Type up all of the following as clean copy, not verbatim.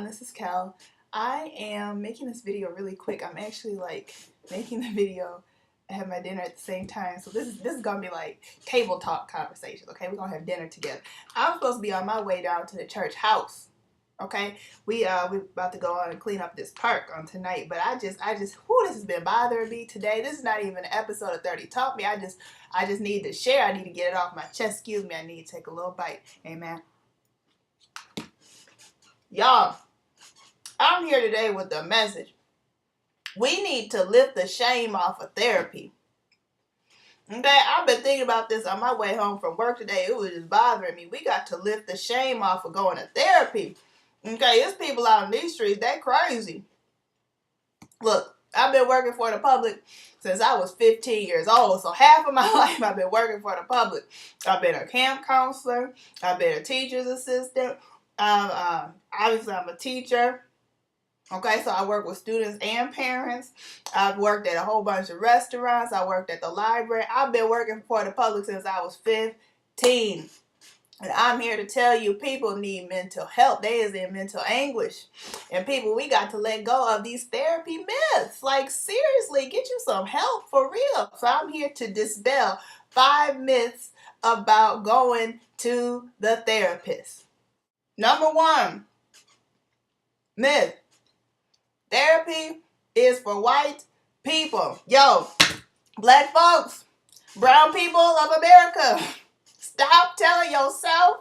This is Cal. I am making this video really quick. I'm actually making the video and have my dinner at the same time. So this is gonna be like table talk conversations. Okay, we're gonna have dinner together. I'm supposed to be on my way down to the church house. Okay, we about to go on and clean up this park on tonight. But I just this has been bothering me today. This is not even an episode of 30 Taught Me. I just need to share. I need to get it off my chest. Excuse me. I need to take a little bite. Amen. Y'all, I'm here today with the message. We need to lift the shame off of therapy. Okay, I've been thinking about this on my way home from work today. It was just bothering me. We got to lift the shame off of going to therapy. Okay, there's people out in these streets, they crazy. Look, I've been working for the public since I was 15 years old. So half of my life I've been working for the public. I've been a camp counselor. I've been a teacher's assistant. Obviously, I'm a teacher. Okay, so I work with students and parents. I've worked at a whole bunch of restaurants. I worked at the library. I've been working for the public since I was 15. And I'm here to tell you, people need mental help. They is in mental anguish. And people, we got to let go of these therapy myths. Like, seriously, get you some help for real. So I'm here to dispel 5 myths about going to the therapist. Number 1, myth. Therapy is for white people. Yo, black folks, brown people of America, stop telling yourself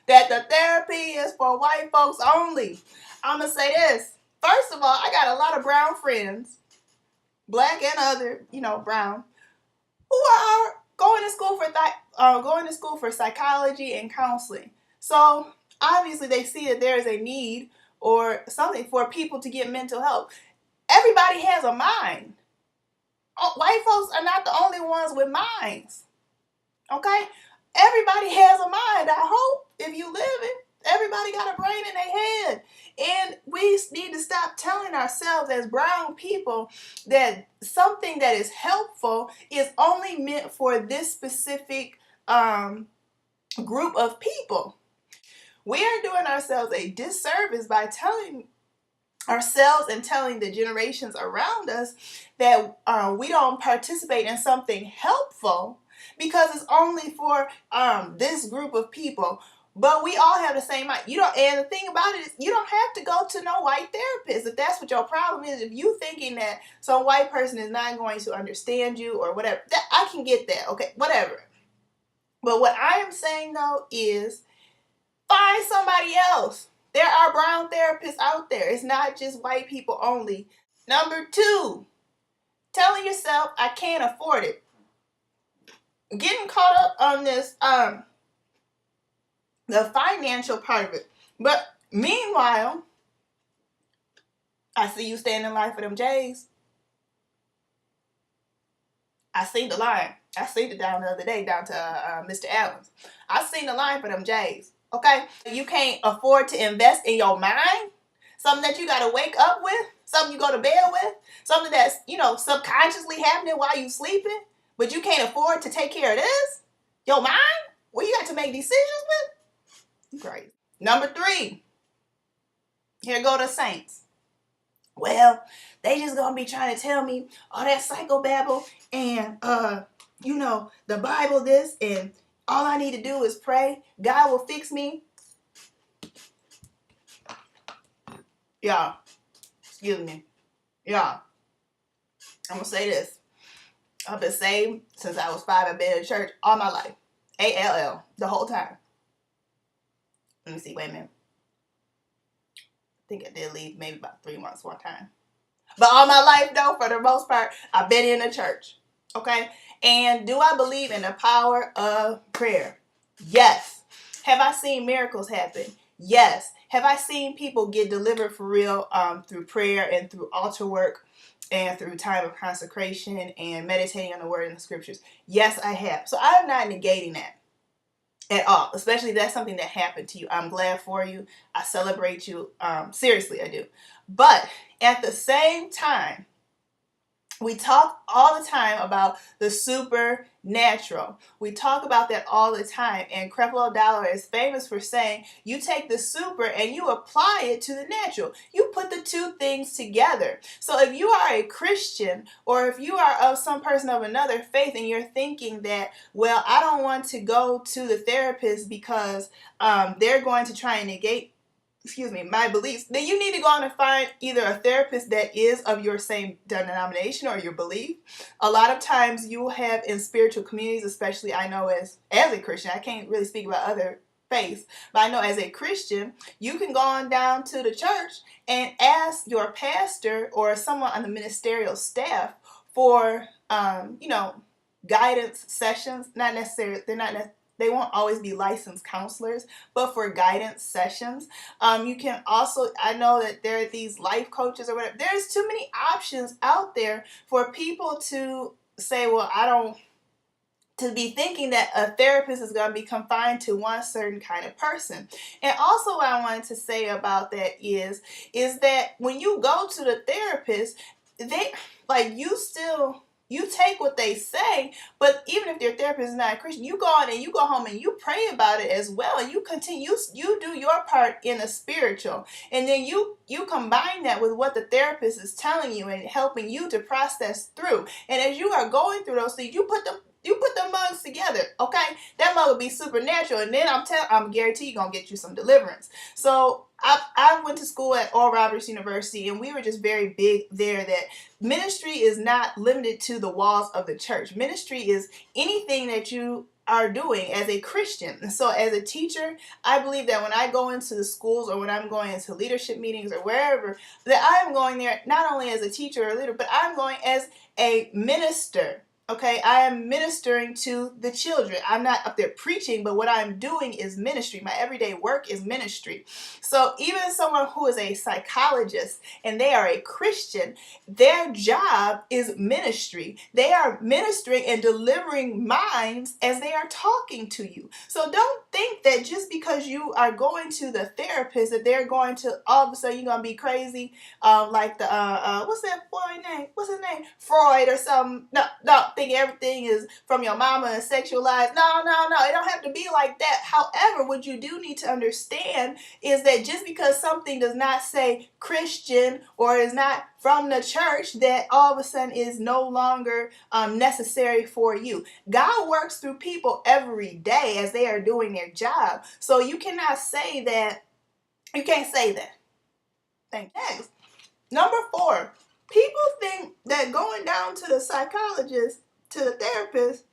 that the therapy is for white folks only. I'm going to say this. First of all, I got a lot of brown friends, black and other, brown, who are going to school for psychology and counseling. So obviously they see that there is a need or something for people to get mental help. Everybody has a mind. White folks are not the only ones with minds. Okay? Everybody has a mind. I hope if you live it, everybody got a brain in their head. And we need to stop telling ourselves as brown people that something that is helpful is only meant for this specific group of people. We are doing ourselves a disservice by telling ourselves and telling the generations around us that we don't participate in something helpful because it's only for this group of people. But we all have the same mind. And the thing about it is, you don't have to go to no white therapist if that's what your problem is. If you thinking that some white person is not going to understand you or whatever, I can get that. Okay, whatever. But what I am saying though is, find somebody else. There are brown therapists out there. It's not just white people only. Number 2, telling yourself, I can't afford it. Getting caught up on this, the financial part of it. But meanwhile, I see you standing in line for them J's. I seen the line. I seen it down the other day, down to Mr. Allen's. I seen the line for them J's. Okay? You can't afford to invest in your mind? Something that you got to wake up with? Something you go to bed with? Something that's, subconsciously happening while you sleeping? But you can't afford to take care of this? Your mind? Where you got to make decisions with? Great. Number 3. Here go the saints. Well, they just going to be trying to tell me all that psychobabble and, the Bible this and all I need to do is pray. God will fix me. Y'all, excuse me. Y'all, I'm going to say this. I've been saved since I was 5. I've been in church all my life. ALL, the whole time. Let me see, wait a minute. I think I did leave maybe about 3 months one time. But all my life, though, for the most part, I've been in the church. Okay? And do I believe in the power of prayer? Yes. Have I seen miracles happen? Yes. Have I seen people get delivered for real through prayer and through altar work and through time of consecration and meditating on the word and the scriptures? Yes, I have. So I'm not negating that at all, especially if that's something that happened to you. I'm glad for you. I celebrate you. Seriously, I do. But at the same time, we talk all the time about the supernatural. supernatural. We talk about that all the time, and Creflo Dollar is famous for saying you take the super and you apply it to the natural. You put the two things together. So if you are a Christian, or if you are of some person of another faith and you're thinking that, well, I don't want to go to the therapist because they're going to try and negate my beliefs, then you need to go on and find either a therapist that is of your same denomination or your belief. A lot of times you will have in spiritual communities, especially I know as a Christian, I can't really speak about other faiths, but I know as a Christian, you can go on down to the church and ask your pastor or someone on the ministerial staff for, guidance sessions. Not necessarily, they won't always be licensed counselors, but for guidance sessions. You can also, I know that there are these life coaches or whatever. There's too many options out there for people to say, well, I don't, to be thinking that a therapist is going to be confined to one certain kind of person. And also what I wanted to say about that is that when you go to the therapist, they, you take what they say, but even if their therapist is not a Christian, you go on and you go home and you pray about it as well, and you continue, you do your part in the spiritual, and then you combine that with what the therapist is telling you and helping you to process through. And as you are going through those things, you put the mugs together, okay? That mug will be supernatural, and then I'm guarantee you're gonna get you some deliverance. So I went to school at Oral Roberts University, and we were just very big there that ministry is not limited to the walls of the church. Ministry is anything that you are doing as a Christian. And so as a teacher, I believe that when I go into the schools or when I'm going into leadership meetings or wherever, that I am going there not only as a teacher or leader, but I'm going as a minister. Okay, I am ministering to the children. I'm not up there preaching, but what I'm doing is ministry. My everyday work is ministry. So even someone who is a psychologist and they are a Christian, their job is ministry. They are ministering and delivering minds as they are talking to you. So don't think that just because you are going to the therapist that they're going to, all of a sudden you're going to be crazy, like the, what's that boy name? What's his name? Freud or something. No. Think everything is from your mama and sexualized. No. It don't have to be like that. However, what you do need to understand is that just because something does not say Christian or is not from the church, that all of a sudden is no longer necessary for you. God works through people every day as they are doing their job. So you cannot say that. You can't say that. Next, number 4. People think that going down to the psychologist, to the therapist,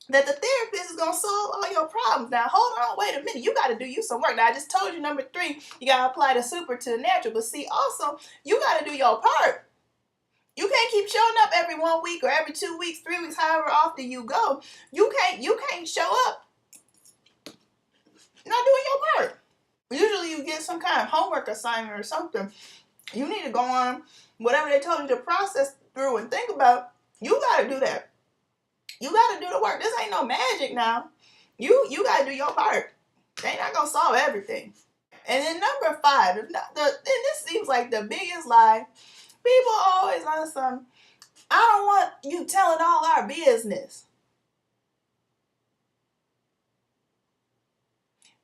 that the therapist is going to solve all your problems. Now, hold on, wait a minute. You got to do you some work. Now, I just told you, number 3, you got to apply the super to the natural. But see, also, you got to do your part. You can't keep showing up every 1 week or every 2 weeks, 3 weeks, however often you go. You can't show up not doing your part. Usually you get some kind of homework assignment or something. You need to go on whatever they told you to process through and think about. You got to do that. You got to do the work. This ain't no magic now. You got to do your part. They ain't not going to solve everything. And then number 5, and this seems like the biggest lie. People always on some, I don't want you telling all our business.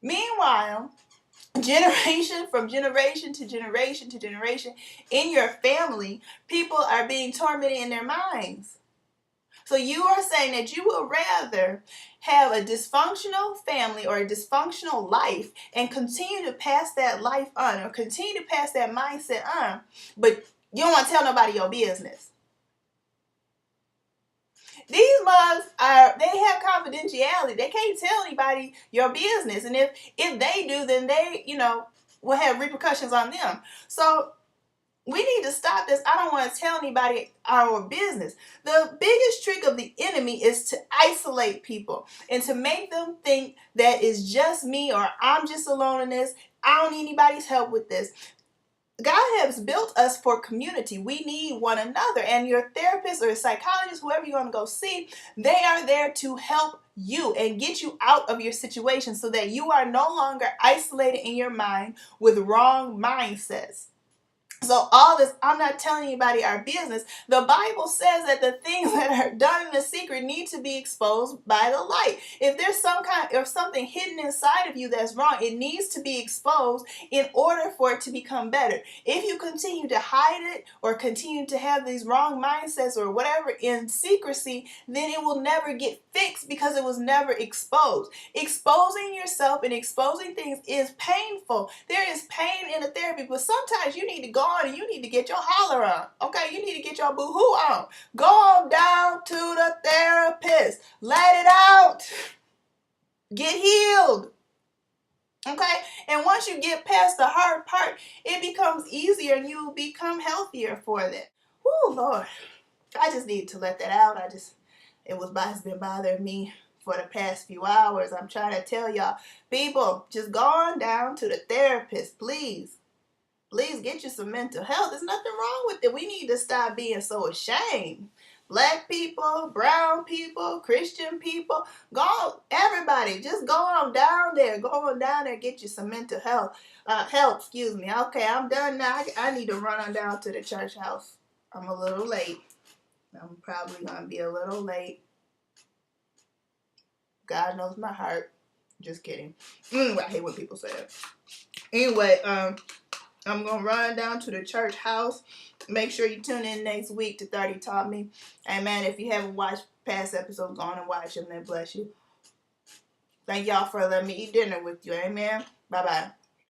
Meanwhile, generation to generation in your family, people are being tormented in their minds. So you are saying that you will rather have a dysfunctional family or a dysfunctional life and continue to pass that life on or continue to pass that mindset on, but you don't want to tell nobody your business. These mugs they have confidentiality. They can't tell anybody your business. And if they do, then they, will have repercussions on them. So we need to stop this. I don't want to tell anybody our business. The biggest trick of the enemy is to isolate people and to make them think that it's just me or I'm just alone in this. I don't need anybody's help with this. God has built us for community. We need one another. And your therapist or psychologist, whoever you're going to go see, they are there to help you and get you out of your situation so that you are no longer isolated in your mind with wrong mindsets. So all this, I'm not telling anybody our business. The Bible says that the things that are done in the secret need to be exposed by the light. If there's something hidden inside of you that's wrong, it needs to be exposed in order for it to become better. If you continue to hide it or continue to have these wrong mindsets or whatever in secrecy, then it will never get fixed because it was never exposed. Exposing yourself and exposing things is painful. There is pain in the therapy, but sometimes you need to go on and you need to get your holler on. Okay, you need to get your boo-hoo on. Go on down to the therapist. Let it out. Get healed. Okay, and once you get past the hard part, it becomes easier and you will become healthier for that. Oh Lord, I just need to let that out. It's been bothering me for the past few hours. I'm trying to tell y'all, people, just go on down to the therapist, please. Please get you some mental health. There's nothing wrong with it. We need to stop being so ashamed. Black people, brown people, Christian people, everybody, just go on down there. Go on down there, get you some mental health. Help, excuse me. Okay, I'm done now. I need to run on down to the church house. I'm a little late. I'm probably going to be a little late. God knows my heart. Just kidding. Anyway, I hate when people say that. Anyway, I'm going to run down to the church house. Make sure you tune in next week to 30 Taught Me. Amen. If you haven't watched past episodes, go on and watch them. They bless you. Thank y'all for letting me eat dinner with you. Amen. Bye-bye.